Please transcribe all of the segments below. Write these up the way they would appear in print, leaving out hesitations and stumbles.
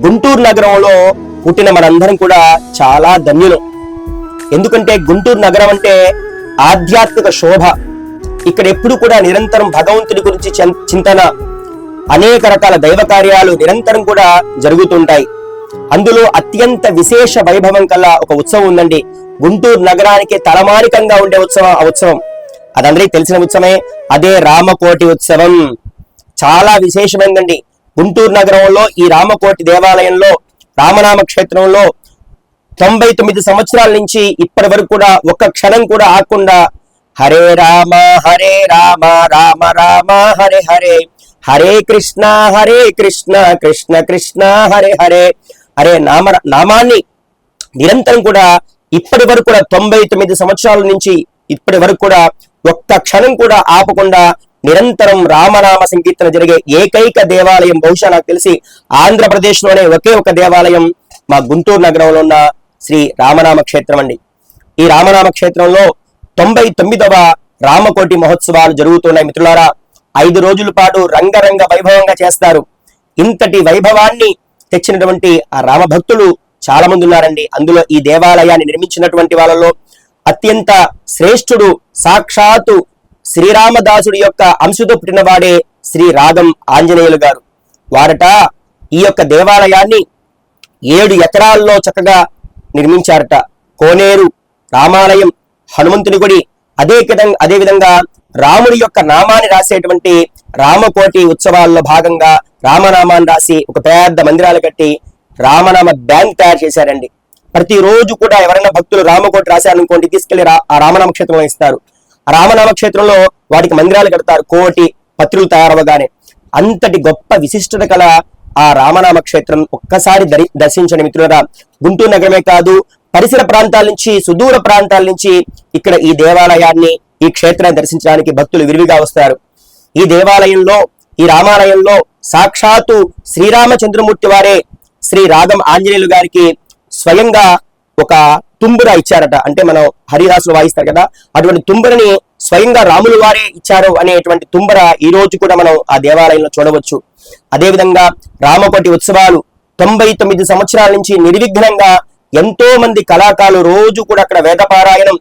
గుంటూరు నగరంలో పుట్టిన మనందరం కూడా చాలా ధన్యులు. ఎందుకంటే గుంటూరు నగరం అంటే ఆధ్యాత్మిక శోభ. ఇక్కడ ఎప్పుడు కూడా నిరంతరం భగవంతుడి గురించి చింతన, అనేక రకాల దైవ కార్యాలు నిరంతరం కూడా జరుగుతుంటాయి. అందులో అత్యంత విశేష వైభవం కల ఒక ఉత్సవం ఉందండి. గుంటూరు నగరానికి తలమానికంగా ఉండే ఉత్సవం. ఆ ఉత్సవం అదందరికీ తెలిసిన ఉత్సవమే. అదే రామకోటి ఉత్సవం. చాలా విశేషమైందండి. గుంటూరు నగరంలో ఈ రామకోటి దేవాలయంలో, రామనామ క్షేత్రంలో 99 సంవత్సరాల నుంచి ఇప్పటి వరకు కూడా ఒక్క క్షణం కూడా ఆకుండా హరే రామ రామ రామ హరే హరే, హరే కృష్ణ కృష్ణ కృష్ణ హరే హరే హరే నామాన్ని నిరంతరం కూడా ఇప్పటి వరకు కూడా 99 సంవత్సరాల నుంచి ఇప్పటి వరకు కూడా ఒక్క క్షణం కూడా ఆపకుండా నిరంతరం రామనామ సంకీర్తన జరిగే ఏకైక దేవాలయం బహుశా నాకు తెలిసి ఆంధ్రప్రదేశ్ లోనే ఒకే ఒక దేవాలయం మా గుంటూరు నగరంలో ఉన్న శ్రీ రామనామ క్షేత్రం అండి. ఈ రామనామ క్షేత్రంలో 99వ రామకోటి మహోత్సవాలు జరుగుతున్నాయి మిత్రులారా. 5 రోజుల పాటు రంగరంగ వైభవంగా చేస్తారు. ఇంతటి వైభవాన్ని తెచ్చినటువంటి ఆ రామ భక్తులు చాలా మంది ఉన్నారండి. అందులో ఈ దేవాలయాన్ని నిర్మించినటువంటి వాళ్ళలో అత్యంత శ్రేష్ఠుడు సాక్షాత్తు శ్రీరామదాసుడి యొక్క అంశతో పుట్టినవాడే శ్రీ రాగం ఆంజనేయులు గారు. వారట ఈ యొక్క దేవాలయాన్ని 7 ఎకరాల్లో చక్కగా నిర్మించారట. కోనేరు, రామాలయం, హనుమంతుని గుడి, అదే విధంగా రాముడి యొక్క నామాన్ని రాసేటువంటి రామకోటి ఉత్సవాల్లో భాగంగా రామనామాన్ని రాసి ఒక పెద్ద మందిరాలు కట్టి రామనామ బ్యాంక్ తయారు చేశారండి. ప్రతిరోజు కూడా ఎవరైనా భక్తులు రామకోటి రాశారనుకోండి తీసుకెళ్లి ఆ రామనామ క్షేత్రంలో ఇస్తారు. ఆ రామనామ క్షేత్రంలో వాటికి మందిరాలు కడతారు. కోటి పత్రులు తయారవగానే అంతటి గొప్ప విశిష్టత కల ఆ రామనామ క్షేత్రం ఒక్కసారి దర్శించండి మిత్రులారా. గుంటూరు నగరమే కాదు, పరిసర ప్రాంతాల నుంచి, సుదూర ప్రాంతాల నుంచి ఇక్కడ ఈ దేవాలయాన్ని, ఈ క్షేత్రాన్ని దర్శించడానికి భక్తులు విరివిగా వస్తారు. ఈ దేవాలయంలో, ఈ రామాలయంలో సాక్షాత్తు శ్రీరామచంద్రమూర్తి వారే శ్రీ రాగం ఆంజనేయులు గారికి స్వయంగా ఒక తుంబుర ఇచ్చారట. అంటే మనం హరిదాసులు వాయిస్తారు కదా, అటువంటి తుంబురని స్వయంగా రాములు వారే ఇచ్చారు అనేటువంటి తుంబర ఈ రోజు కూడా మనం ఆ దేవాలయంలో చూడవచ్చు. అదేవిధంగా రామకోటి ఉత్సవాలు 99 సంవత్సరాల నుంచి నిర్విఘ్నంగా ఎంతో మంది కళాకారులు రోజు కూడా అక్కడ వేద పారాయణం,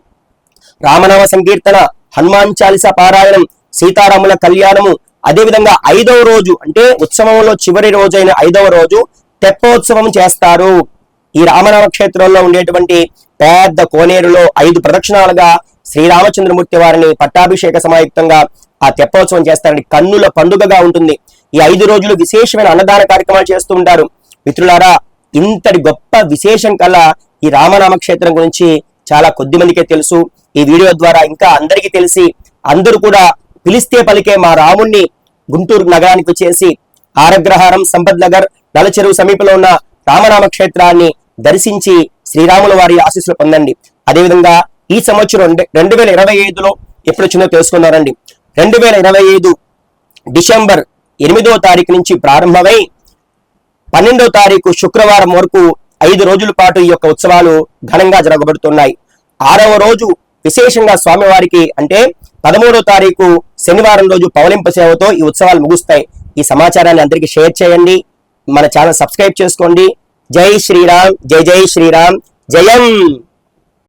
రామనామ సంకీర్తన, హనుమాన్ చాలీసా పారాయణం, సీతారాముల కళ్యాణము, అదేవిధంగా 5వ రోజు అంటే ఉత్సవంలో చివరి రోజైన 5వ రోజు తెప్పోత్సవం చేస్తారు. ఈ రామనామ క్షేత్రంలో ఉండేటువంటి పెద్ద కోనేరులో 5 ప్రదక్షిణాలుగా శ్రీరామచంద్రమూర్తి వారిని పట్టాభిషేక సమాయుక్తంగా ఆ తెప్పోత్సవం చేస్తారని కన్నుల పండుగగా ఉంటుంది. ఈ 5 రోజులు విశేషమైన అన్నదాన కార్యక్రమాలు చేస్తూ ఉంటారు. మిత్రులారా, ఇంతటి గొప్ప విశేషం కల్లా ఈ రామనామ క్షేత్రం గురించి చాలా కొద్ది మందికే తెలుసు. ఈ వీడియో ద్వారా ఇంకా అందరికీ తెలిసి అందరూ కూడా పిలిస్తే పలికే మా రాముణ్ణి గుంటూరు నగరానికి వచ్చేసి ఆరగ్రహారం, సంపత్ నగర్, నలచెరువు సమీపంలో ఉన్న రామనామ క్షేత్రాన్ని దర్శించి శ్రీరాముల వారి ఆశీస్సులు పొందండి. అదేవిధంగా ఈ సంవత్సరం 2025లో ఎప్పుడు వచ్చిందో తెలుసుకున్నారండి. 2025 డిసెంబర్ 8వ తారీఖు నుంచి ప్రారంభమై 12వ తారీఖు శుక్రవారం వరకు 5 రోజుల పాటు ఈ యొక్క ఉత్సవాలు ఘనంగా జరగబడుతున్నాయి. 6వ రోజు విశేషంగా స్వామివారికి అంటే 13వ తారీఖు శనివారం రోజు పవలింప సేవతో ఈ ఉత్సవాలు ముగుస్తాయి. ఈ సమాచారాన్ని అందరికీ షేర్ చేయండి. మన ఛానల్ సబ్స్క్రైబ్ చేసుకోండి. జై శ్రీరామ్, జై జై శ్రీరామ్, జయం.